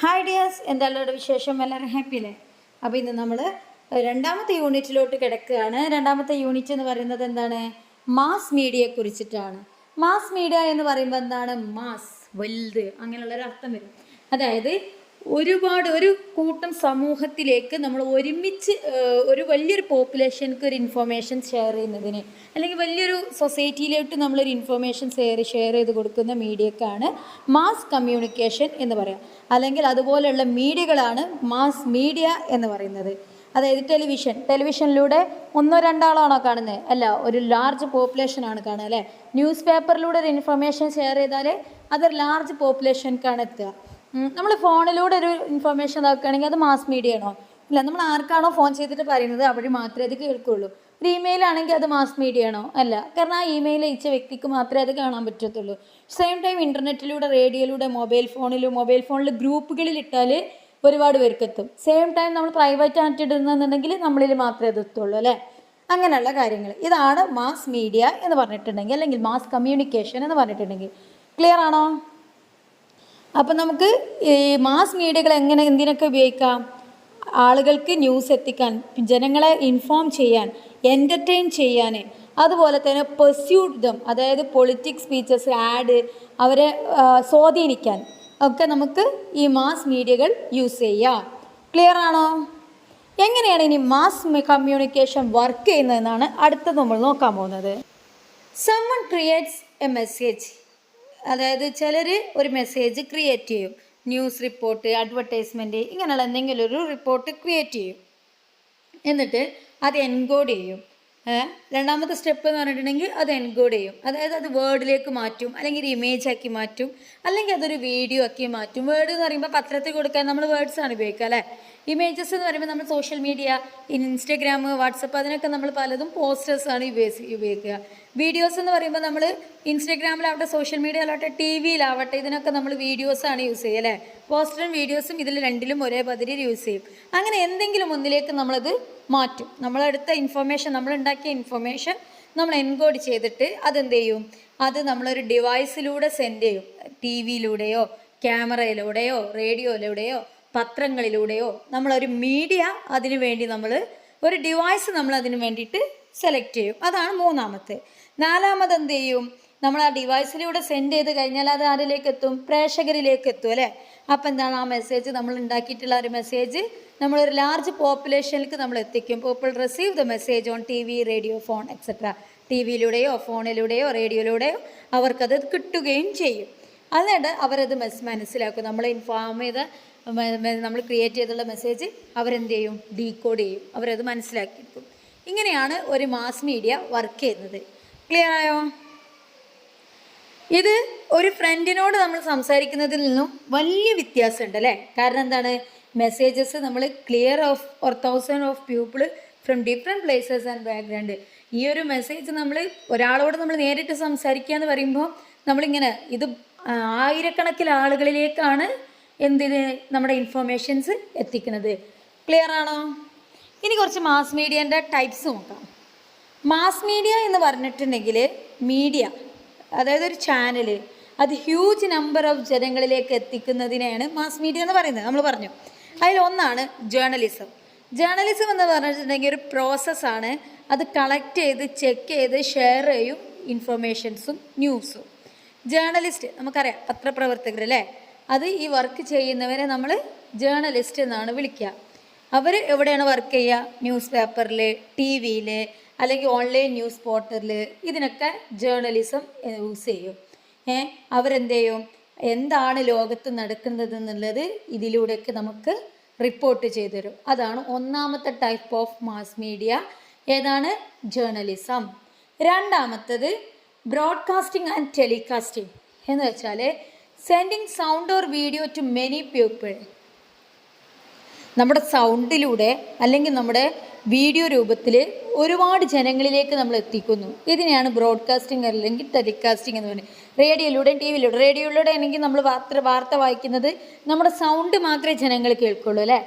Hi dears, എന്തായാലും വിശേഷം? എല്ലാവരും ഹാപ്പി അല്ലേ? അപ്പോൾ ഇന്ന് നമ്മൾ രണ്ടാമത്തെ യൂണിറ്റിലോട്ട് കിടക്കുകയാണ്. രണ്ടാമത്തെ യൂണിറ്റ് എന്ന് പറയുന്നത് എന്താണ്? മാസ് മീഡിയയെ കുറിച്ചിട്ടാണ്. മാസ് മീഡിയ എന്ന് പറയുമ്പോൾ എന്താണ്? മാസ്, വലുത്, അങ്ങനെയുള്ളൊരു അർത്ഥം വരും. അതായത് ഒരു കൂട്ടം സമൂഹത്തിലേക്ക് നമ്മൾ ഒരുമിച്ച് ഒരു വലിയൊരു പോപ്പുലേഷൻക്ക് ഒരു ഇൻഫർമേഷൻ ഷെയർ ചെയ്യുന്നതിന്, അല്ലെങ്കിൽ വലിയൊരു സൊസൈറ്റിയിലോട്ട് നമ്മളൊരു ഇൻഫർമേഷൻ ഷെയർ ചെയ്ത് കൊടുക്കുന്ന മീഡിയക്കാണ് മാസ് കമ്മ്യൂണിക്കേഷൻ എന്ന് പറയാം. അല്ലെങ്കിൽ അതുപോലെയുള്ള മീഡിയകളാണ് മാസ് മീഡിയ എന്ന് പറയുന്നത്. അതായത് ടെലിവിഷനിലൂടെ ഒന്നോ രണ്ടാളാണോ കാണുന്നത്? അല്ല, ഒരു ലാർജ് പോപ്പുലേഷനാണ് കാണുക അല്ലേ? ന്യൂസ് പേപ്പറിലൂടെ ഒരു ഇൻഫർമേഷൻ ഷെയർ ചെയ്താൽ അതൊരു ലാർജ് പോപ്പുലേഷൻക്കാണ് എത്തുക. നമ്മൾ ഫോണിലൂടെ ഒരു ഇൻഫർമേഷൻ ഇതാക്കുകയാണെങ്കിൽ അത് മാസ് മീഡിയ ആണോ? ഇല്ല, നമ്മൾ ആർക്കാണോ ഫോൺ ചെയ്തിട്ട് പറയുന്നത് അവിടെ മാത്രമേ അത് കേൾക്കുള്ളൂ. ഒരു ഇമെയിൽ ആണെങ്കിൽ അത് മാസ് മീഡിയ ആണോ? അല്ല, കാരണം ആ ഇമെയിൽ അയച്ച വ്യക്തിക്ക് മാത്രമേ അത് കാണാൻ പറ്റത്തുള്ളൂ. സെയിം ടൈം ഇൻ്റർനെറ്റിലൂടെ, റേഡിയോയിലൂടെ, മൊബൈൽ ഫോണിൽ ഗ്രൂപ്പുകളിൽ ഇട്ടാൽ ഒരുപാട് പേർക്ക് എത്തും. സെയിം ടൈം നമ്മൾ പ്രൈവറ്റ് ആയിട്ട് ഇടുന്നുണ്ടെങ്കിൽ നമ്മളിൽ മാത്രമേ അത് എത്തുള്ളൂ അല്ലേ? അങ്ങനെയുള്ള കാര്യങ്ങൾ. ഇതാണ് മാസ് മീഡിയ എന്ന് പറഞ്ഞിട്ടുണ്ടെങ്കിൽ, അല്ലെങ്കിൽ മാസ് കമ്മ്യൂണിക്കേഷൻ എന്ന് പറഞ്ഞിട്ടുണ്ടെങ്കിൽ. ക്ലിയർ ആണോ? അപ്പം നമുക്ക് ഈ മാസ് മീഡിയകൾ എന്തിനൊക്കെ ഉപയോഗിക്കാം? ആളുകൾക്ക് ന്യൂസ് എത്തിക്കാൻ, ജനങ്ങളെ ഇൻഫോം ചെയ്യാൻ, എൻ്റർടൈൻ ചെയ്യാൻ, അതുപോലെ തന്നെ പെർസ്യൂട്ട് ദം, അതായത് പൊളിറ്റിക്സ് സ്പീച്ചസ്, ആഡ്, അവരെ സ്വാധീനിക്കാൻ ഒക്കെ നമുക്ക് ഈ മാസ് മീഡിയകൾ യൂസ് ചെയ്യാം. ക്ലിയർ ആണോ? എങ്ങനെയാണ് ഇനി മാസ് കമ്മ്യൂണിക്കേഷൻ വർക്ക് ചെയ്യുന്നതെന്നാണ് അടുത്തത് നമ്മൾ നോക്കാൻ പോകുന്നത്. Someone creates a message. അതായത് ചിലർ ഒരു മെസ്സേജ് ക്രിയേറ്റ് ചെയ്യും. ന്യൂസ് റിപ്പോർട്ട്, അഡ്വർടൈസ്മെൻറ്റ്, ഇങ്ങനെയുള്ള എന്തെങ്കിലും ഒരു റിപ്പോർട്ട് ക്രിയേറ്റ് ചെയ്യും. എന്നിട്ട് അത് എൻകോഡ് ചെയ്യും. രണ്ടാമത്തെ സ്റ്റെപ്പ് എന്ന് പറഞ്ഞിട്ടുണ്ടെങ്കിൽ അത് എൻകോഡ് ചെയ്യും. അതായത് അത് വേർഡിലേക്ക് മാറ്റും, അല്ലെങ്കിൽ ഒരു ഇമേജ് ആക്കി മാറ്റും, അല്ലെങ്കിൽ അതൊരു വീഡിയോ ആക്കി മാറ്റും. വേർഡ് എന്ന് പറയുമ്പോൾ പത്രത്തിൽ കൊടുക്കാൻ നമ്മൾ വേർഡ്സാണ് ഉപയോഗിക്കുക അല്ലേ? ഇമേജസ് എന്ന് പറയുമ്പോൾ നമ്മൾ സോഷ്യൽ മീഡിയ, ഇൻസ്റ്റഗ്രാം, വാട്സപ്പ്, അതിനൊക്കെ നമ്മൾ പലതും പോസ്റ്റേഴ്സാണ് ഉപയോഗിക്കുക. വീഡിയോസ് എന്ന് പറയുമ്പോൾ നമ്മൾ ഇൻസ്റ്റഗ്രാമിലാവട്ടെ, സോഷ്യൽ മീഡിയയിലാവട്ടെ, ടി വിയിലാവട്ടെ, ഇതിനൊക്കെ നമ്മൾ വീഡിയോസാണ് യൂസ് ചെയ്യുക അല്ലേ? പോസ്റ്ററും വീഡിയോസും ഇതിൽ രണ്ടിലും ഒരേ പതിരിൽ യൂസ് ചെയ്യും. അങ്ങനെ എന്തെങ്കിലും ഒന്നിലേക്ക് നമ്മളത് മാറ്റും. നമ്മളെടുത്ത ഇൻഫർമേഷൻ, നമ്മളുണ്ടാക്കിയ ഇൻഫർമേഷൻ നമ്മൾ എൻകോഡ് ചെയ്തിട്ട് അതെന്ത് ചെയ്യും? അത് നമ്മളൊരു ഡിവൈസിലൂടെ സെൻഡ് ചെയ്യും. ടി വിയിലൂടെയോ, ക്യാമറയിലൂടെയോ, റേഡിയോയിലൂടെയോ, പത്രങ്ങളിലൂടെയോ, നമ്മളൊരു മീഡിയ അതിനു വേണ്ടി ഒരു ഡിവൈസ് നമ്മൾ അതിന് വേണ്ടിയിട്ട് സെലക്ട് ചെയ്യും. അതാണ് മൂന്നാമത്തെ. നാലാമത് എന്ത് ചെയ്യും? നമ്മൾ ആ ഡിവൈസിലൂടെ സെൻഡ് ചെയ്ത് കഴിഞ്ഞാൽ അത് ആരിലേക്ക് എത്തും? പ്രേക്ഷകരിലേക്ക് എത്തും അല്ലേ? അപ്പം എന്താണ് ആ മെസ്സേജ്? നമ്മൾ ഉണ്ടാക്കിയിട്ടുള്ള ഒരു മെസ്സേജ് നമ്മളൊരു ലാർജ് പോപ്പുലേഷനിലേക്ക് നമ്മൾ എത്തിക്കും. People receive the message on TV, radio, phone etcetera. ടി വിയിലൂടെയോ, ഫോണിലൂടെയോ, റേഡിയോയിലൂടെയോ അവർക്കത് കിട്ടുകയും ചെയ്യും. എന്നിട്ട് അവരത് മനസ്സിലാക്കും. നമ്മൾ ഇൻഫോം ചെയ്ത, നമ്മൾ ക്രിയേറ്റ് ചെയ്തുള്ള മെസ്സേജ് അവരെന്ത് ചെയ്യും? ഡീകോഡ് ചെയ്യും. അവരത് മനസ്സിലാക്കിയിരിക്കും. ഇങ്ങനെയാണ് ഒരു മാസ് മീഡിയ വർക്ക് ചെയ്യുന്നത്. ക്ലിയർ ആയോ? ഇത് ഒരു ഫ്രണ്ടിനോട് നമ്മൾ സംസാരിക്കുന്നതിൽ നിന്നും വലിയ വ്യത്യാസമുണ്ട് അല്ലേ? കാരണം എന്താണ്? മെസ്സേജസ് നമ്മൾ clear of or thousand of people from different places and background. ഈ ഒരു മെസ്സേജ് ഒരാളോട് നമ്മൾ നേരിട്ട് സംസാരിക്കുക എന്ന് പറയുമ്പോൾ നമ്മളിങ്ങനെ ഇത് ആയിരക്കണക്കിന് ആളുകളിലേക്കാണ് നമ്മുടെ ഇൻഫർമേഷൻസ് എത്തിക്കുന്നത്. ക്ലിയർ ആണോ? ഇനി കുറച്ച് മാസ് മീഡിയൻ്റെ ടൈപ്സ് നോക്കാം. മാസ് മീഡിയ എന്ന് പറഞ്ഞിട്ടുണ്ടെങ്കിൽ മീഡിയ, അതായത് ഒരു ചാനൽ, അത് ഹ്യൂജ് നമ്പർ ഓഫ് ജനങ്ങളിലേക്ക് എത്തിക്കുന്നതിനെയാണ് മാസ് മീഡിയ എന്ന് പറയുന്നത്. നമ്മൾ പറഞ്ഞു അതിലൊന്നാണ് ജേർണലിസം. ജേർണലിസം എന്ന് പറഞ്ഞിട്ടുണ്ടെങ്കിൽ ഒരു പ്രോസസ്സാണ്. അത് കളക്ട് ചെയ്ത്, ചെക്ക് ചെയ്ത്, ഷെയർ ചെയ്യും ഇൻഫർമേഷൻസും ന്യൂസും. ജേർണലിസ്റ്റ് നമുക്കറിയാം, പത്രപ്രവർത്തകർ അല്ലേ? അത് ഈ വർക്ക് ചെയ്യുന്നവരെ നമ്മൾ ജേർണലിസ്റ്റ് എന്നാണ് വിളിക്കുക. അവർ എവിടെയാണ് വർക്ക് ചെയ്യുക? ന്യൂസ് പേപ്പറിൽ, ടി വിയിൽ, അല്ലെങ്കിൽ ഓൺലൈൻ ന്യൂസ് പോർട്ടലിൽ, ഇതിനൊക്കെ ജേർണലിസം യൂസ് ചെയ്യും. അവരെന്ത് ചെയ്യും? എന്താണ് ലോകത്ത് നടക്കുന്നത് എന്നുള്ളത് ഇതിലൂടെയൊക്കെ നമുക്ക് റിപ്പോർട്ട് ചെയ്തു തരും. അതാണ് ഒന്നാമത്തെ ടൈപ്പ് ഓഫ് മാസ് മീഡിയ. ഏതാണ്? ജേർണലിസം. രണ്ടാമത്തത് ബ്രോഡ്കാസ്റ്റിംഗ് ആൻഡ് ടെലികാസ്റ്റിംഗ് എന്ന് വെച്ചാൽ sending sound or video to many people. നമ്മുടെ സൗണ്ടിലൂടെ അല്ലെങ്കിൽ നമ്മുടെ വീഡിയോ രൂപത്തിൽ ഒരുപാട് ജനങ്ങളിലേക്ക് നമ്മൾ എത്തിക്കുന്നു. ഇതിനെയാണ് ബ്രോഡ്കാസ്റ്റിംഗ് അല്ലെങ്കിൽ ടെലികാസ്റ്റിംഗ് എന്ന് പറയുന്നത്. റേഡിയോയിലൂടെയും ടി വിയിലൂടെ, റേഡിയോയിലൂടെ ആണെങ്കിൽ നമ്മൾ വാർത്ത വായിക്കുന്നത് നമ്മുടെ സൗണ്ട് മാത്രമേ ജനങ്ങൾ കേൾക്കുള്ളൂ അല്ലേ?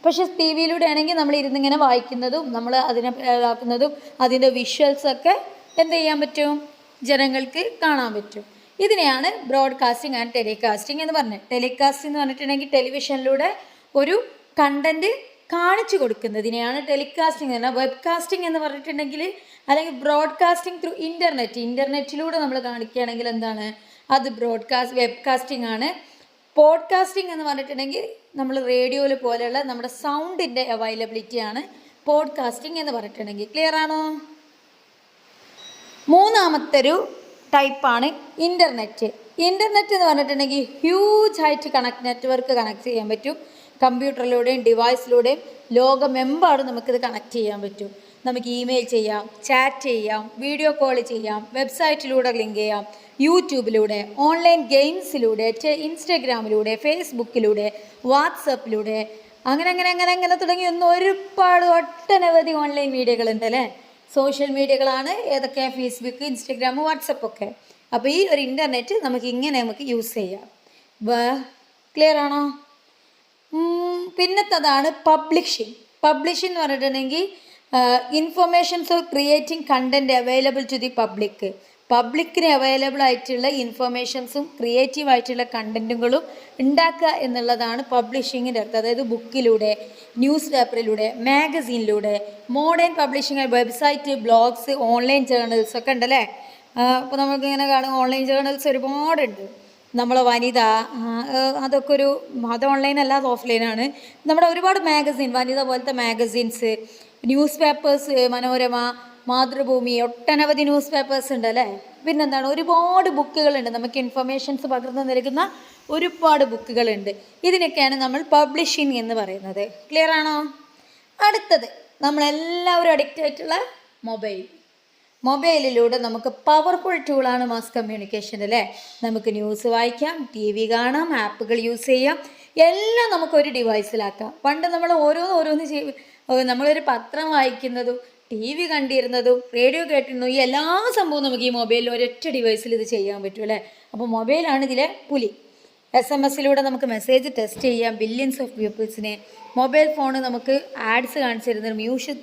പക്ഷേ ടി വിയിലൂടെ ആണെങ്കിൽ നമ്മൾ ഇരുന്നിങ്ങനെ വായിക്കുന്നതും നമ്മൾ അതിനെ ഇതാക്കുന്നതും അതിൻ്റെ വിഷ്വൽസൊക്കെ എന്ത് ചെയ്യാൻ പറ്റും? ജനങ്ങൾക്ക് കാണാൻ പറ്റും. ഇതിനെയാണ് ബ്രോഡ്കാസ്റ്റിംഗ് ആൻഡ് ടെലികാസ്റ്റിംഗ് എന്ന് പറഞ്ഞത്. ടെലികാസ്റ്റ് എന്ന് പറഞ്ഞിട്ടുണ്ടെങ്കിൽ ടെലിവിഷനിലൂടെ ഒരു കണ്ടന്റ് കാണിച്ചു കൊടുക്കുന്നതിനെയാണ് ടെലികാസ്റ്റിംഗ് എന്ന് പറഞ്ഞാൽ. വെബ്കാസ്റ്റിംഗ് എന്ന് പറഞ്ഞിട്ടുണ്ടെങ്കിൽ അല്ലെങ്കിൽ ബ്രോഡ്കാസ്റ്റിംഗ് ത്രൂ ഇൻ്റർനെറ്റിലൂടെ നമ്മൾ കാണിക്കുകയാണെങ്കിൽ എന്താണ്, അത് വെബ്കാസ്റ്റിംഗ് ആണ്. പോഡ്കാസ്റ്റിംഗ് എന്ന് പറഞ്ഞിട്ടുണ്ടെങ്കിൽ നമ്മൾ റേഡിയോയിൽ പോലെയുള്ള നമ്മുടെ സൗണ്ടിൻ്റെ അവൈലബിലിറ്റിയാണ് പോഡ്കാസ്റ്റിംഗ് എന്ന് പറഞ്ഞിട്ടുണ്ടെങ്കിൽ. ക്ലിയർ ആണോ? മൂന്നാമത്തെ ഒരു ടൈപ്പാണ് ഇൻ്റർനെറ്റ്. ഇൻ്റർനെറ്റ് എന്ന് പറഞ്ഞിട്ടുണ്ടെങ്കിൽ ഹ്യൂജായിട്ട് നെറ്റ്വർക്ക് കണക്ട് ചെയ്യാൻ പറ്റും. കമ്പ്യൂട്ടറിലൂടെയും ഡിവൈസിലൂടെയും ലോകമെമ്പാടും നമുക്കിത് കണക്ട് ചെയ്യാൻ പറ്റും. നമുക്ക് ഇമെയിൽ ചെയ്യാം, ചാറ്റ് ചെയ്യാം, വീഡിയോ കോൾ ചെയ്യാം, വെബ്സൈറ്റിലൂടെ ലിങ്ക് ചെയ്യാം, യൂട്യൂബിലൂടെ, ഓൺലൈൻ ഗെയിംസിലൂടെ, ഇൻസ്റ്റഗ്രാമിലൂടെ, ഫേസ്ബുക്കിലൂടെ, വാട്സപ്പിലൂടെ, അങ്ങനെ തുടങ്ങി ഒരുപാട് ഒട്ടനവധി ഓൺലൈൻ മീഡിയകളുണ്ട് അല്ലേ. സോഷ്യൽ മീഡിയകളാണ് ഏതൊക്കെ? ഫേസ്ബുക്ക്, ഇൻസ്റ്റഗ്രാം, വാട്സപ്പൊക്കെ. അപ്പോൾ ഈ ഒരു ഇൻ്റർനെറ്റ് നമുക്ക് യൂസ് ചെയ്യാം. ക്ലിയർ ആണോ? പിന്നത്തതാണ് പബ്ലിഷിംഗ്. പബ്ലിഷിംഗ് എന്ന് പറഞ്ഞിട്ടുണ്ടെങ്കിൽ informations of creating content available to the പബ്ലിക്കിന് അവൈലബിൾ ആയിട്ടുള്ള ഇൻഫർമേഷൻസും ക്രിയേറ്റീവ് ആയിട്ടുള്ള കണ്ടൻറ്റുകളും ഉണ്ടാക്കുക എന്നുള്ളതാണ് പബ്ലിഷിങ്ങിൻ്റെ അർത്ഥം. അതായത് ബുക്കിലൂടെ, ന്യൂസ് പേപ്പറിലൂടെ, മാഗസീനിലൂടെ, modern publishing, website, blogs, online journals ഒക്കെ ഉണ്ടല്ലേ. അപ്പോൾ നമുക്കിങ്ങനെ കാണും ഓൺലൈൻ ജേർണൽസ് ഒരുപാടുണ്ട്. നമ്മളെ വനിത, അതൊക്കെ അത് ഓൺലൈൻ അല്ല, അത് ഓഫ്ലൈനാണ്. നമ്മുടെ ഒരുപാട് മാഗസീൻ, വനിത പോലത്തെ magazines, news papers, Manorama, Mathrubhumi, ഒട്ടനവധി ന്യൂസ് പേപ്പേഴ്സ് ഉണ്ട് അല്ലേ. പിന്നെന്താണ്, ഒരുപാട് ബുക്കുകളുണ്ട്. നമുക്ക് ഇൻഫർമേഷൻസ് പകർന്നു നൽകുന്ന ഒരുപാട് ബുക്കുകളുണ്ട്. ഇതിനൊക്കെയാണ് നമ്മൾ പബ്ലിഷിംഗ് എന്ന് പറയുന്നത്. ക്ലിയർ ആണോ? അടുത്തത് നമ്മളെല്ലാവരും അഡിക്റ്റ് ആയിട്ടുള്ള മൊബൈലിലൂടെ നമുക്ക് പവർഫുൾ ടൂളാണ് മാസ് കമ്മ്യൂണിക്കേഷൻ അല്ലേ. നമുക്ക് ന്യൂസ് വായിക്കാം, TV കാണാം, ആപ്പുകൾ യൂസ് ചെയ്യാം, എല്ലാം നമുക്കൊരു ഡിവൈസിലാക്കാം. പണ്ട് നമ്മൾ ഓരോന്ന് നമ്മളൊരു പത്രം വായിക്കുന്നതും TV കണ്ടിരുന്നതും റേഡിയോ കേട്ടിരുന്നതും ഈ എല്ലാ സംഭവവും നമുക്ക് ഈ മൊബൈലിൽ ഒരൊറ്റ ഡിവൈസിൽ ഇത് ചെയ്യാൻ പറ്റും അല്ലേ. അപ്പോൾ മൊബൈലാണ് ഇതിലെ പുലി. SMS നമുക്ക് മെസ്സേജ് ടെക്സ്റ്റ് ചെയ്യാം ബില്യൺസ് ഓഫ് പീപ്പിൾസിനെ. മൊബൈൽ ഫോൺ നമുക്ക് ആഡ്സ് കാണിച്ചു തരുന്നുണ്ട്,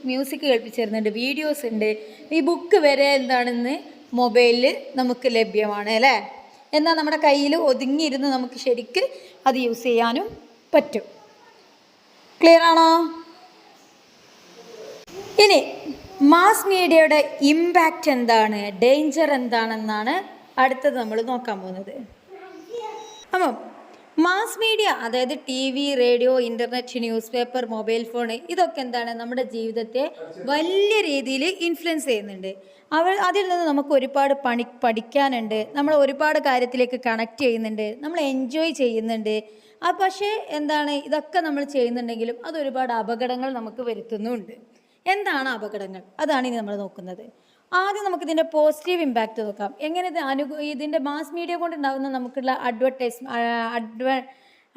മ്യൂസിക് കേൾപ്പിച്ചു തരുന്നുണ്ട്, വീഡിയോസ് ഉണ്ട്. ഈ ബുക്ക് വരെ എന്താണെന്ന് മൊബൈലിൽ നമുക്ക് ലഭ്യമാണ് അല്ലേ. എന്നാൽ നമ്മുടെ കയ്യിൽ ഒതുങ്ങിയിരുന്ന് നമുക്ക് ശരിക്ക് അത് യൂസ് ചെയ്യാനും പറ്റും. ക്ലിയർ ആണോ? ഇനി മാസ് മീഡിയയുടെ ഇമ്പാക്റ്റ് എന്താണ്, ഡേഞ്ചർ എന്താണെന്നാണ് അടുത്തത് നമ്മൾ നോക്കാൻ പോകുന്നത്. അപ്പം മാസ് മീഡിയ അതായത് TV, radio, internet, news paper, mobile phone, ഇതൊക്കെ എന്താണ് നമ്മുടെ ജീവിതത്തെ വലിയ രീതിയിൽ ഇൻഫ്ലുവൻസ് ചെയ്യുന്നുണ്ട്. അതിൽ നിന്ന് നമുക്ക് ഒരുപാട് പഠിക്കാനുണ്ട്. നമ്മൾ ഒരുപാട് കാര്യത്തിലേക്ക് കണക്ട് ചെയ്യുന്നുണ്ട്, നമ്മൾ എൻജോയ് ചെയ്യുന്നുണ്ട്. പക്ഷേ എന്താണ്, ഇതൊക്കെ നമ്മൾ ചെയ്യുന്നുണ്ടെങ്കിലും അതൊരുപാട് അപകടങ്ങൾ നമുക്ക് വരുത്തുന്നുമുണ്ട്. എന്താണ് അപകടങ്ങൾ? അതാണ് ഇനി നമ്മൾ നോക്കുന്നത്. ആദ്യം നമുക്കിതിൻ്റെ പോസിറ്റീവ് ഇമ്പാക്റ്റ് നോക്കാം. എങ്ങനെ ഇതിൻ്റെ മാസ് മീഡിയ കൊണ്ടുണ്ടാകുന്ന നമുക്കുള്ള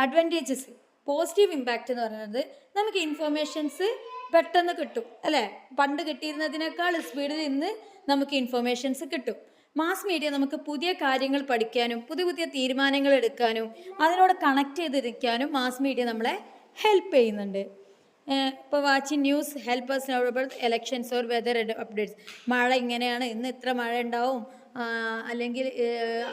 അഡ്വാൻറ്റേജസ്. പോസിറ്റീവ് ഇമ്പാക്റ്റ് എന്ന് പറയുന്നത് നമുക്ക് ഇൻഫർമേഷൻസ് പെട്ടെന്ന് കിട്ടും അല്ലേ. പണ്ട് കിട്ടിയിരുന്നതിനേക്കാൾ സ്പീഡിൽ ഇന്ന് നമുക്ക് ഇൻഫർമേഷൻസ് കിട്ടും. മാസ് മീഡിയ നമുക്ക് പുതിയ കാര്യങ്ങൾ പഠിക്കാനും പുതിയ തീരുമാനങ്ങൾ എടുക്കാനും അതിനോട് കണക്ട് ചെയ്തിരിക്കാനും മാസ് മീഡിയ നമ്മളെ ഹെൽപ്പ് ചെയ്യുന്നുണ്ട്. ഇപ്പോൾ watching news help us know about elections or weather updates. മഴ ഇങ്ങനെയാണ്, ഇന്ന് ഇത്ര മഴ ഉണ്ടാവും, അല്ലെങ്കിൽ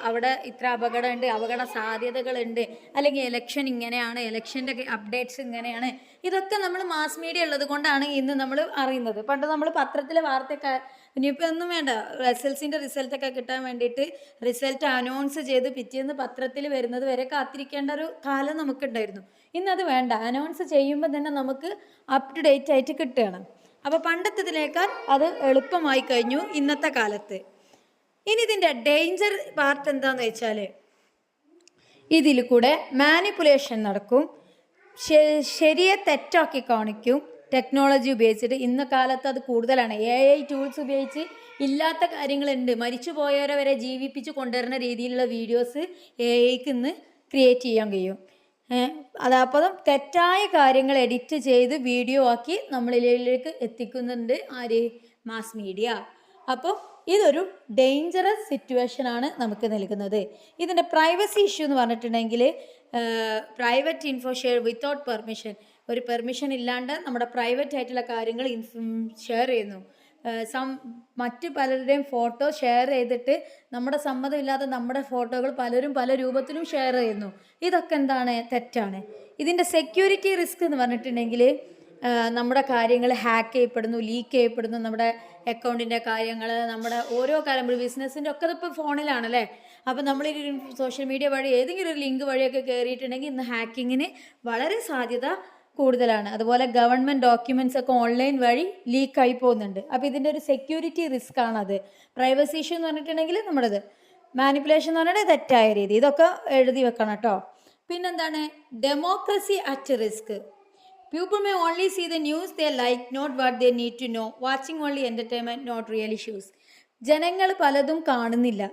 അവിടെ ഇത്ര അപകടമുണ്ട്, അപകട സാധ്യതകളുണ്ട്, അല്ലെങ്കിൽ ഇലക്ഷൻ ഇങ്ങനെയാണ്, ഇലക്ഷൻ്റെ അപ്ഡേറ്റ്സ് ഇങ്ങനെയാണ്. ഇതൊക്കെ നമ്മൾ മാസ് മീഡിയ ഉള്ളത് കൊണ്ടാണ് ഇന്ന് നമ്മൾ അറിയുന്നത്. പണ്ട് നമ്മൾ പത്രത്തിലെ വാർത്തയൊക്കെ ഇനിയിപ്പോൾ ഒന്നും വേണ്ട, SLCൻ്റെ റിസൾട്ടൊക്കെ കിട്ടാൻ വേണ്ടിയിട്ട് റിസൾട്ട് അനൗൺസ് ചെയ്ത് പിറ്റേന്ന് പത്രത്തിൽ വരുന്നത് വരെ കാത്തിരിക്കേണ്ട ഒരു കാലം നമുക്കുണ്ടായിരുന്നു. ഇന്നത് വേണ്ട, അനൗൺസ് ചെയ്യുമ്പോൾ തന്നെ നമുക്ക് അപ് ടു ഡേറ്റ് ആയിട്ട് കിട്ടുകയാണ്. അപ്പോൾ പണ്ടത്തേതിനേക്കാൾ അത് എളുപ്പമായി കഴിഞ്ഞു ഇന്നത്തെ കാലത്ത്. ഇനി ഇതിൻ്റെ ഡേഞ്ചർ പാർട്ട് എന്താണെന്ന് വെച്ചാൽ ഇതിൽ കൂടെ മാനിപ്പുലേഷൻ നടക്കും, ശരിയെ തെറ്റാക്കി കാണിക്കും. ടെക്നോളജി ഉപയോഗിച്ചിട്ട് ഇന്ന കാലത്ത് അത് കൂടുതലാണ്. AI ടൂൾസ് ഉപയോഗിച്ച് ഇല്ലാത്ത കാര്യങ്ങളുണ്ട്, മരിച്ചു പോയവരെ വരെ ജീവിപ്പിച്ച് കൊണ്ടുവരുന്ന രീതിയിലുള്ള വീഡിയോസ് AIക്ക് ഇന്ന് ക്രിയേറ്റ് ചെയ്യാൻ കഴിയും. അതപ്പോൾ തെറ്റായ കാര്യങ്ങൾ എഡിറ്റ് ചെയ്ത് വീഡിയോ ആക്കി നമ്മളിലേക്ക് എത്തിക്കുന്നുണ്ട് മാസ് മീഡിയ. അപ്പോൾ ഇതൊരു ഡേഞ്ചറസ് സിറ്റുവേഷനാണ് നമുക്ക് നൽകുന്നത്. ഇതിൻ്റെ പ്രൈവസി ഇഷ്യൂ എന്ന് പറഞ്ഞിട്ടുണ്ടെങ്കിൽ private info share without permission, ഒരു പെർമിഷൻ ഇല്ലാണ്ട് നമ്മുടെ പ്രൈവറ്റ് ആയിട്ടുള്ള കാര്യങ്ങൾ ഷെയർ ചെയ്യുന്നു. മറ്റു പലരുടെയും ഫോട്ടോ ഷെയർ ചെയ്തിട്ട് നമ്മുടെ സമ്മതമില്ലാതെ നമ്മുടെ ഫോട്ടോകൾ പലരും പല രൂപത്തിലും ഷെയർ ചെയ്യുന്നു. ഇതൊക്കെ എന്താണ്? തെറ്റാണ്. ഇതിൻ്റെ സെക്യൂരിറ്റി റിസ്ക് എന്ന് പറഞ്ഞിട്ടുണ്ടെങ്കിൽ നമ്മുടെ കാര്യങ്ങൾ ഹാക്ക് ചെയ്യപ്പെടുന്നു, ലീക്ക് ചെയ്യപ്പെടുന്നു. നമ്മുടെ അക്കൗണ്ടിൻ്റെ കാര്യങ്ങൾ, നമ്മുടെ ഓരോ കാര്യം, ബിസിനസ്സിൻ്റെ ഒക്കെ ഇതിപ്പോൾ ഫോണിലാണല്ലേ. അപ്പോൾ നമ്മൾ ഈ സോഷ്യൽ മീഡിയ വഴി ഏതെങ്കിലും ഒരു ലിങ്ക് വഴിയൊക്കെ കയറിയിട്ടുണ്ടെങ്കിൽ ഇന്ന് ഹാക്കിങ്ങിന് വളരെ സാധ്യത കൂടുതലാണ്. അതുപോലെ ഗവൺമെൻറ് ഡോക്യുമെൻറ്റ്സ് ഒക്കെ ഓൺലൈൻ വഴി ലീക്കായി പോകുന്നുണ്ട്. അപ്പോൾ ഇതിൻ്റെ ഒരു സെക്യൂരിറ്റി റിസ്ക് ആണത്. പ്രൈവസി ഇഷ്യൂ എന്ന് പറഞ്ഞിട്ടുണ്ടെങ്കിൽ നമ്മുടേത്, മാനിപ്പുലേഷൻ എന്ന് പറഞ്ഞാൽ തെറ്റായ രീതി. ഇതൊക്കെ എഴുതി വെക്കണം കേട്ടോ. പിന്നെന്താണ്? Democracy at risk. People may only see the news they like, not what they need to know. Watching only entertainment, not real issues. ജനങ്ങൾ പലതും കാണുന്നില്ല.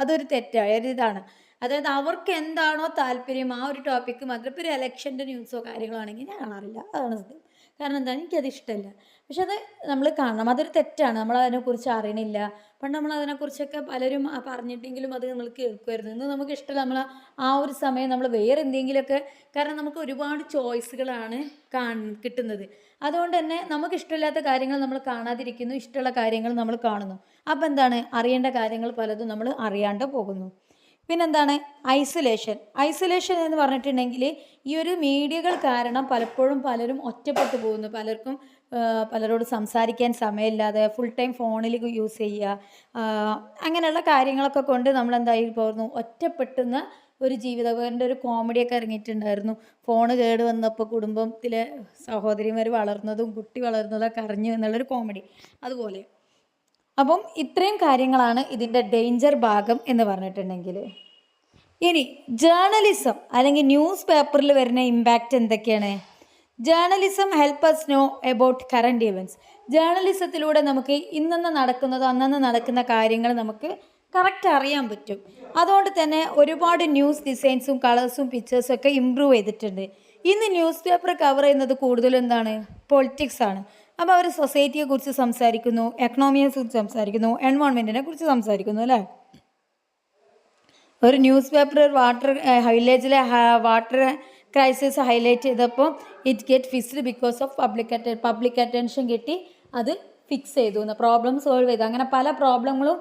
അതൊരു തെറ്റായ ഒരു ഇതാണ്. അതായത് അവർക്ക് എന്താണോ താല്പര്യം ആ ഒരു ടോപ്പിക്ക് മാത്രം. ഇപ്പോൾ ഒരു ഇലക്ഷൻ്റെ ന്യൂസോ കാര്യങ്ങളോ ആണെങ്കിൽ ഞാൻ കാണാറില്ല. അതാണ് സത്യം. കാരണം എന്താണ്? എനിക്കത് ഇഷ്ടമല്ല. പക്ഷെ അത് നമ്മൾ കാണണം. അതൊരു തെറ്റാണ്. നമ്മളതിനെക്കുറിച്ച് അറിയണില്ല. പണ്ട് നമ്മളതിനെക്കുറിച്ചൊക്കെ പലരും പറഞ്ഞിട്ടെങ്കിലും അത് നമ്മൾ കേൾക്കുമായിരുന്നു. ഇന്ന് നമുക്ക് ഇഷ്ടമല്ല. നമ്മൾ ആ ഒരു സമയം നമ്മൾ വേറെ എന്തെങ്കിലുമൊക്കെ, കാരണം നമുക്ക് ഒരുപാട് ചോയ്സുകളാണ് കിട്ടുന്നത്. അതുകൊണ്ട് തന്നെ നമുക്ക് ഇഷ്ടമില്ലാത്ത കാര്യങ്ങൾ നമ്മൾ കാണാതിരിക്കുന്നു, ഇഷ്ടമുള്ള കാര്യങ്ങൾ നമ്മൾ കാണുന്നു. അപ്പോൾ എന്താണ്? അറിയേണ്ട കാര്യങ്ങൾ പലതും നമ്മൾ അറിയാണ്ട് പോകുന്നു. പിന്നെന്താണ്? ഐസൊലേഷൻ എന്ന് പറഞ്ഞിട്ടുണ്ടെങ്കിൽ ഈ ഒരു മീഡിയകൾ കാരണം പലപ്പോഴും പലരും ഒറ്റപ്പെട്ടു പോകുന്നു. പലരോട് സംസാരിക്കാൻ സമയമില്ലാതെ ഫുൾ ടൈം ഫോണിൽ യൂസ് ചെയ്യുക, അങ്ങനെയുള്ള കാര്യങ്ങളൊക്കെ കൊണ്ട് നമ്മളെന്തായി പോകുന്നു? ഒറ്റപ്പെട്ടുന്ന ഒരു ജീവിതം. വേറെ ഒരു കോമഡിയൊക്കെ ഇറങ്ങിയിട്ടുണ്ടായിരുന്നു. ഫോണ് കേട് വന്നപ്പോൾ കുടുംബത്തിലെ സഹോദരിമാർ വളർന്നതും കുട്ടി വളർന്നതൊക്കെ അറിഞ്ഞു എന്നുള്ളൊരു കോമഡി. അതുപോലെ അപ്പം ഇത്രയും കാര്യങ്ങളാണ് ഇതിൻ്റെ ഡേഞ്ചർ ഭാഗം എന്ന് പറഞ്ഞിട്ടുണ്ടെങ്കിൽ. ഇനി ജേർണലിസം അല്ലെങ്കിൽ ന്യൂസ് പേപ്പറിൽ വരുന്ന ഇമ്പാക്റ്റ് എന്തൊക്കെയാണ്? Journalism help us know about current events. ജേർണലിസത്തിലൂടെ നമുക്ക് ഇന്നന്ന് നടക്കുന്നതോ അന്നന്ന് നടക്കുന്ന കാര്യങ്ങൾ നമുക്ക് കറക്റ്റ് അറിയാൻ പറ്റും. അതുകൊണ്ട് തന്നെ ഒരുപാട് ന്യൂസ് ഡിസൈൻസും കളേഴ്സും പിക്ചേഴ്സും ഒക്കെ ഇമ്പ്രൂവ് ചെയ്തിട്ടുണ്ട്. ഇന്ന് ന്യൂസ് പേപ്പർ കവർ ചെയ്യുന്നത് കൂടുതലും എന്താണ്? പൊളിറ്റിക്സ് ആണ്. അപ്പോൾ അവർ സൊസൈറ്റിയെക്കുറിച്ച് സംസാരിക്കുന്നു, എക്കണോമിയെ കുറിച്ച് സംസാരിക്കുന്നു, എൻവയോൺമെൻറ്റിനെ കുറിച്ച് സംസാരിക്കുന്നു അല്ലേ. ഒരു ന്യൂസ് പേപ്പർ വില്ലേജിലെ വാട്ടർ ക്രൈസിസ് ഹൈലൈറ്റ് ചെയ്തപ്പോൾ it get fixed because of public attention കിട്ടി, അത് ഫിക്സ് ചെയ്തു, പ്രോബ്ലം സോൾവ് ചെയ്തു. അങ്ങനെ പല പ്രോബ്ലങ്ങളും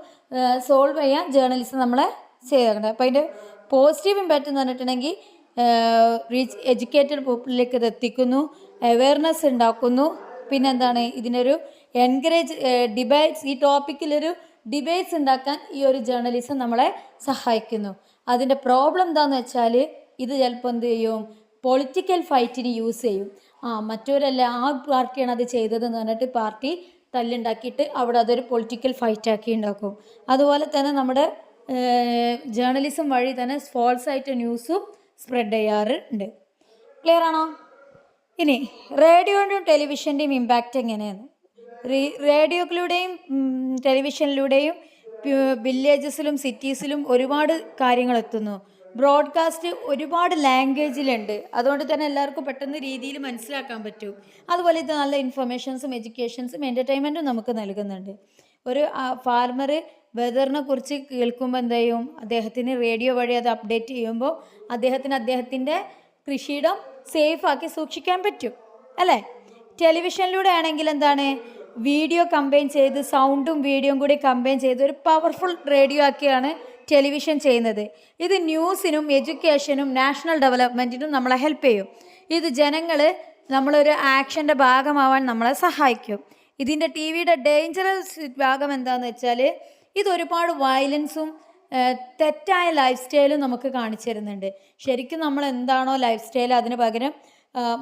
സോൾവ് ചെയ്യാൻ ജേർണലിസം നമ്മളെ ചെയ്യാറുണ്ട്. അപ്പോൾ അതിൻ്റെ പോസിറ്റീവ് ഇമ്പാക്റ്റ് എന്ന് പറഞ്ഞിട്ടുണ്ടെങ്കിൽ റീച്ച് എഡ്യൂക്കേറ്റഡ് പീപ്പിളിലേക്ക് ഇത് എത്തിക്കുന്നു, അവെയർനെസ് ഉണ്ടാക്കുന്നു. പിന്നെന്താണ്? ഇതിനൊരു എൻകറേജ് ഡിബേറ്റ്സ്, ഈ ടോപ്പിക്കിലൊരു ഡിബേറ്റ്സ് ഉണ്ടാക്കാൻ ഈ ഒരു ജേർണലിസം നമ്മളെ സഹായിക്കുന്നു. അതിൻ്റെ പ്രോബ്ലം എന്താണെന്ന് വെച്ചാൽ ഇത് ചിലപ്പോൾ എന്ത് ചെയ്യും? പൊളിറ്റിക്കൽ ഫൈറ്റിന് യൂസ് ചെയ്യും. മറ്റവരല്ല, ആ പാർട്ടിയാണ് അത് ചെയ്തതെന്ന് പറഞ്ഞിട്ട് പാർട്ടി തല്ലുണ്ടാക്കിയിട്ട് അവിടെ അതൊരു പൊളിറ്റിക്കൽ ഫൈറ്റാക്കി ഉണ്ടാക്കും. അതുപോലെ തന്നെ നമ്മുടെ ജേർണലിസം വഴി തന്നെ ഫോൾസ് ആയിട്ട് ന്യൂസും സ്പ്രെഡ് ചെയ്യാറുണ്ട്. ക്ലിയർ ആണോ? ഇനി റേഡിയോയുടെയും ടെലിവിഷൻ്റെയും ഇമ്പാക്റ്റ് എങ്ങനെയാണ്? റേഡിയോയിലൂടെയും ടെലിവിഷനിലൂടെയും വില്ലേജസിലും സിറ്റീസിലും ഒരുപാട് കാര്യങ്ങൾ എത്തുന്നു. ബ്രോഡ്കാസ്റ്റ് ഒരുപാട് ലാംഗ്വേജിലുണ്ട്. അതുകൊണ്ട് തന്നെ എല്ലാവർക്കും പെട്ടെന്ന് രീതിയിൽ മനസ്സിലാക്കാൻ പറ്റും. അതുപോലെ ഇത് നല്ല ഇൻഫർമേഷൻസും എഡ്യൂക്കേഷൻസും എൻ്റർടൈൻമെൻറ്റും നമുക്ക് നൽകുന്നുണ്ട്. ഒരു ഫാർമർ വെതറിനെ കുറിച്ച് കേൾക്കുമ്പോൾ എന്ത് ചെയ്യും? അദ്ദേഹത്തിന് റേഡിയോ വഴി അത് അപ്ഡേറ്റ് ചെയ്യുമ്പോൾ അദ്ദേഹത്തിൻ്റെ കൃഷിയിടം സേഫാക്കി സൂക്ഷിക്കാൻ പറ്റും അല്ലേ. ടെലിവിഷനിലൂടെ ആണെങ്കിൽ എന്താണ്? വീഡിയോ കമ്പൈൻ ചെയ്ത്, സൗണ്ടും വീഡിയോയും കൂടി കമ്പൈൻ ചെയ്ത് ഒരു പവർഫുൾ റേഡിയോ ആക്കിയാണ് ടെലിവിഷൻ ചെയ്യുന്നത്. ഇത് ന്യൂസിനും എഡ്യൂക്കേഷനും നാഷണൽ ഡെവലപ്മെൻറ്റിനും നമ്മളെ ഹെൽപ്പ് ചെയ്യും. ഇത് ജനങ്ങൾ നമ്മളൊരു ആക്ഷൻ്റെ ഭാഗമാവാൻ നമ്മളെ സഹായിക്കും. ഇതിൻ്റെ ടി വിയുടെ ഡേഞ്ചറസ് ഭാഗം എന്താണെന്ന് വെച്ചാൽ ഇത് ഒരുപാട് വയലൻസും തെറ്റായ ലൈഫ് സ്റ്റൈലും നമുക്ക് കാണിച്ചു തരുന്നുണ്ട്. ശരിക്കും നമ്മൾ എന്താണോ ലൈഫ് സ്റ്റൈൽ, അതിന് പകരം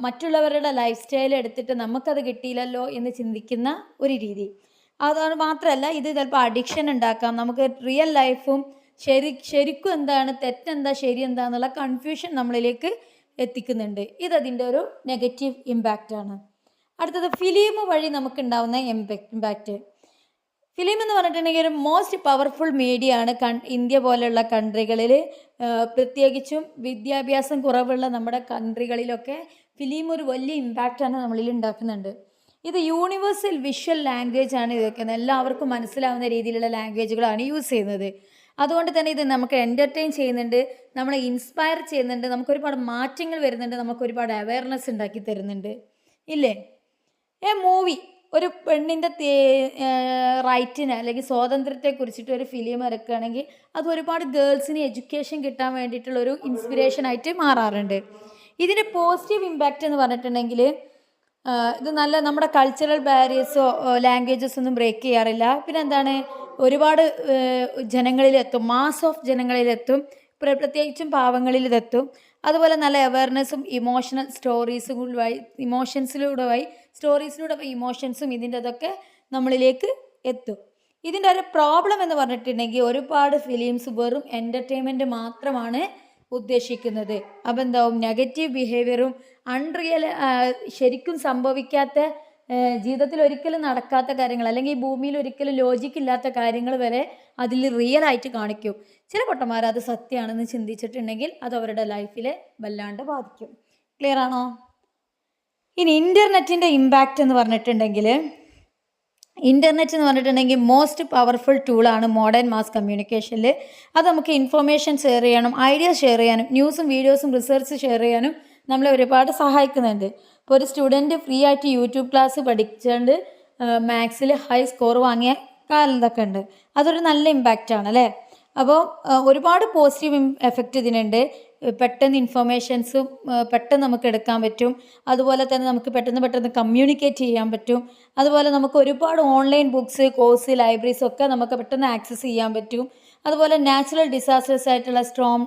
മറ്റുള്ളവരുടെ ലൈഫ് സ്റ്റൈൽ എടുത്തിട്ട് നമുക്കത് കിട്ടിയില്ലല്ലോ എന്ന് ചിന്തിക്കുന്ന ഒരു രീതി. അതാണ് മാത്രമല്ല, ഇത് ചിലപ്പോൾ അഡിക്ഷൻ ഉണ്ടാക്കാം. നമുക്ക് റിയൽ ലൈഫും ശരിക്കും എന്താണ്, തെറ്റെന്താ ശരി എന്താന്നുള്ള കൺഫ്യൂഷൻ നമ്മളിലേക്ക് എത്തിക്കുന്നുണ്ട്. ഇതതിൻ്റെ ഒരു നെഗറ്റീവ് ഇമ്പാക്റ്റാണ്. അടുത്തത് ഫിലിം വഴി നമുക്കുണ്ടാവുന്ന ഇമ്പാക്റ്റ്. ഫിലിം എന്ന് പറഞ്ഞിട്ടുണ്ടെങ്കിൽ ഒരു മോസ്റ്റ് പവർഫുൾ മീഡിയ ആണ്. ഇന്ത്യ പോലെയുള്ള കൺട്രികളിൽ, പ്രത്യേകിച്ചും വിദ്യാഭ്യാസം കുറവുള്ള നമ്മുടെ കൺട്രികളിലൊക്കെ ഫിലിം ഒരു വലിയ ഇമ്പാക്റ്റാണ് നമ്മളിൽ ഉണ്ടാക്കുന്നുണ്ട്. ഇത് യൂണിവേഴ്സൽ വിഷ്വൽ ലാംഗ്വേജ് ആണ്. ഇതൊക്കെ എല്ലാവർക്കും മനസ്സിലാവുന്ന രീതിയിലുള്ള ലാംഗ്വേജുകളാണ് യൂസ് ചെയ്യുന്നത്. അതുകൊണ്ട് തന്നെ ഇത് നമുക്ക് എൻ്റർടൈൻ ചെയ്യുന്നുണ്ട്, നമ്മളെ ഇൻസ്പയർ ചെയ്യുന്നുണ്ട്, നമുക്കൊരുപാട് മാറ്റങ്ങൾ വരുന്നുണ്ട്, നമുക്കൊരുപാട് അവയർനെസ് ഉണ്ടാക്കി തരുന്നുണ്ട് ഇല്ലേ. മൂവി, ഒരു പെണ്ണിൻ്റെ റൈറ്റിനെ അല്ലെങ്കിൽ സ്വാതന്ത്ര്യത്തെ കുറിച്ചിട്ട് ഒരു ഫിലിം ഇറക്കുകയാണെങ്കിൽ അത് ഒരുപാട് ഗേൾസിന് എഡ്യൂക്കേഷൻ കിട്ടാൻ വേണ്ടിയിട്ടുള്ളൊരു ഇൻസ്പിറേഷനായിട്ട് മാറാറുണ്ട്. ഇതിൻ്റെ പോസിറ്റീവ് ഇമ്പാക്റ്റ് എന്ന് പറഞ്ഞിട്ടുണ്ടെങ്കിൽ ഇത് നല്ല നമ്മുടെ കൾച്ചറൽ ബാരിയേഴ്സോ ലാംഗ്വേജസോ ഒന്നും ബ്രേക്ക് ചെയ്യാറില്ല. പിന്നെ എന്താണ്, ഒരുപാട് ജനങ്ങളിലെത്തും, മാസ് ഓഫ് ജനങ്ങളിലെത്തും, പ്രത്യേകിച്ചും പാവങ്ങളിൽ ഇതെത്തും. അതുപോലെ നല്ല അവയർനെസ്സും ഇമോഷണൽ സ്റ്റോറീസിലൂടെ ഇമോഷൻസും ഇതിൻ്റെ അതൊക്കെ നമ്മളിലേക്ക് എത്തും. ഇതിൻ്റെ ഒരു പ്രോബ്ലം എന്ന് പറഞ്ഞിട്ടുണ്ടെങ്കിൽ ഒരുപാട് ഫിലിംസ് വെറും എൻ്റർടൈൻമെൻറ്റ് മാത്രമാണ് ഉദ്ദേശിക്കുന്നത്. അപ്പം എന്താവും, നെഗറ്റീവ് ബിഹേവിയറും ശരിക്കും സംഭവിക്കാത്ത, ജീവിതത്തിൽ ഒരിക്കലും നടക്കാത്ത കാര്യങ്ങൾ, അല്ലെങ്കിൽ ഈ ഭൂമിയിൽ ഒരിക്കലും ലോജിക്കില്ലാത്ത കാര്യങ്ങൾ വരെ അതിൽ റിയലായിട്ട് കാണിക്കും. ചില പൊട്ടന്മാർ അത് സത്യമാണെന്ന് ചിന്തിച്ചിട്ടുണ്ടെങ്കിൽ അത് അവരുടെ ലൈഫിൽ വല്ലാണ്ട് ബാധിക്കും. ക്ലിയർ ആണോ? ഇനി ഇൻ്റർനെറ്റിൻ്റെ ഇമ്പാക്റ്റ് എന്ന് പറഞ്ഞിട്ടുണ്ടെങ്കിൽ, മോസ്റ്റ് പവർഫുൾ ടൂളാണ് മോഡേൺ മാസ് കമ്മ്യൂണിക്കേഷനിൽ. അത് നമുക്ക് ഇൻഫർമേഷൻ ഷെയർ ചെയ്യാനും ഐഡിയാസ് ഷെയർ ചെയ്യാനും ന്യൂസും വീഡിയോസും റിസർച്ച് ഷെയർ ചെയ്യാനും നമ്മളെ ഒരുപാട് സഹായിക്കുന്നുണ്ട്. ഇപ്പോൾ ഒരു സ്റ്റുഡൻറ്റ് ഫ്രീ ആയിട്ട് യൂട്യൂബ് ക്ലാസ് പഠിച്ചുകൊണ്ട് മാത്സിൽ ഹൈ സ്കോർ വാങ്ങിയ കാലത്തൊക്കെ ഉണ്ട്. അതൊരു നല്ല ഇമ്പാക്റ്റാണ് അല്ലേ? അപ്പോൾ ഒരുപാട് പോസിറ്റീവ് എഫക്റ്റ് ഇതിനുണ്ട്. പെട്ടെന്ന് ഇൻഫർമേഷൻസും പെട്ടെന്ന് നമുക്ക് എടുക്കാൻ പറ്റും. അതുപോലെ തന്നെ നമുക്ക് പെട്ടെന്ന് കമ്മ്യൂണിക്കേറ്റ് ചെയ്യാൻ പറ്റും. അതുപോലെ നമുക്ക് ഒരുപാട് ഓൺലൈൻ ബുക്സ്, കോഴ്സ്, ലൈബ്രറീസ് ഒക്കെ നമുക്ക് പെട്ടെന്ന് ആക്സസ് ചെയ്യാൻ പറ്റും. അതുപോലെ നാച്ചുറൽ ഡിസാസ്റ്റേഴ്സ് ആയിട്ടുള്ള സ്റ്റോം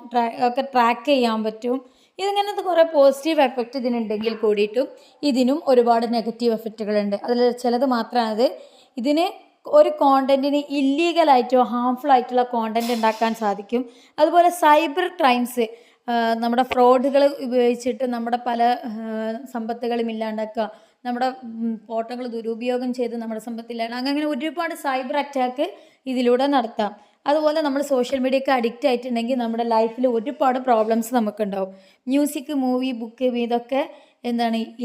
ഒക്കെ ട്രാക്ക് ചെയ്യാൻ പറ്റും. ഇതിങ്ങനത്തെ കുറേ പോസിറ്റീവ് എഫക്റ്റ് ഇതിനുണ്ടെങ്കിൽ കൂടിയിട്ടും ഇതിനും ഒരുപാട് നെഗറ്റീവ് എഫക്റ്റുകളുണ്ട്. അതിൽ ചിലത് മാത്രമാണത്. ഇതിന് ഒരു കോണ്ടൻറ്റിന് ഇല്ലീഗലായിട്ടോ ഹാംഫുൾ ആയിട്ടുള്ള കോണ്ടൻറ്റ് ഉണ്ടാക്കാൻ സാധിക്കും. അതുപോലെ സൈബർ ക്രൈംസ്, നമ്മുടെ ഫ്രോഡുകൾ ഉപയോഗിച്ചിട്ട് നമ്മുടെ പല സമ്പത്തുകളും ഇല്ലാണ്ടാക്കുക, നമ്മുടെ ഫോട്ടോകൾ ദുരുപയോഗം ചെയ്ത് നമ്മുടെ സമ്പത്തില്ലാണ്ട് അങ്ങനെ ഒരുപാട് സൈബർ അറ്റാക്ക് ഇതിലൂടെ നടത്താം. അതുപോലെ നമ്മൾ സോഷ്യൽ മീഡിയക്ക് അഡിക്റ്റ് ആയിട്ടുണ്ടെങ്കിൽ നമ്മുടെ ലൈഫിൽ ഒരുപാട് പ്രോബ്ലംസ് നമുക്കുണ്ടാവും. മ്യൂസിക്, മൂവി, ബുക്ക് ഇതൊക്കെ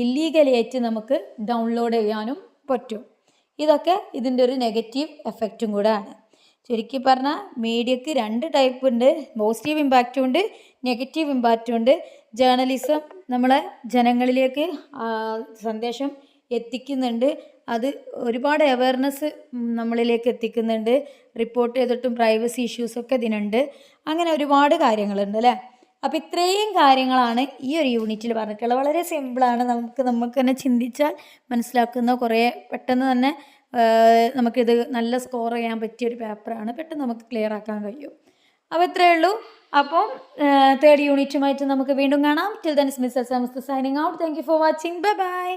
ഇല്ലീഗലായിട്ട് നമുക്ക് ഡൗൺലോഡ് ചെയ്യാനും പറ്റും. ഇതൊക്കെ ഇതിൻ്റെ ഒരു നെഗറ്റീവ് എഫക്റ്റും കൂടെ ആണ്. ചുരുക്കി പറഞ്ഞാൽ മീഡിയക്ക് 2 ടൈപ്പ് ഉണ്ട്. പോസിറ്റീവ് ഇമ്പാക്റ്റും ഉണ്ട്, നെഗറ്റീവ് ഇമ്പാക്റ്റും ഉണ്ട്. ജേർണലിസം നമ്മളെ ജനങ്ങളിലേക്ക് സന്ദേശം എത്തിക്കുന്നുണ്ട്. അത് ഒരുപാട് അവയർനെസ് നമ്മളിലേക്ക് എത്തിക്കുന്നുണ്ട്. റിപ്പോർട്ട് ചെയ്തിട്ടും പ്രൈവസി ഇഷ്യൂസൊക്കെ ഇതിനുണ്ട്. അങ്ങനെ ഒരുപാട് കാര്യങ്ങളുണ്ട് അല്ലേ? അപ്പോൾ ഇത്രയും കാര്യങ്ങളാണ് ഈ ഒരു യൂണിറ്റിൽ പറഞ്ഞിട്ടുള്ളത്. വളരെ സിമ്പിളാണ്. നമുക്ക് തന്നെ ചിന്തിച്ചാൽ മനസ്സിലാക്കുന്ന, കുറേ പെട്ടെന്ന് തന്നെ നമുക്കിത് നല്ല സ്കോർ ചെയ്യാൻ പറ്റിയൊരു പേപ്പറാണ്. പെട്ടെന്ന് നമുക്ക് ക്ലിയർ ആക്കാൻ കഴിയും. അപ്പോൾ ഇത്രയേ ഉള്ളൂ. അപ്പം 3rd യൂണിറ്റുമായിട്ട് നമുക്ക് വീണ്ടും കാണാം. Till then miss Samastha signing out. Thank you for watching. Bye bye.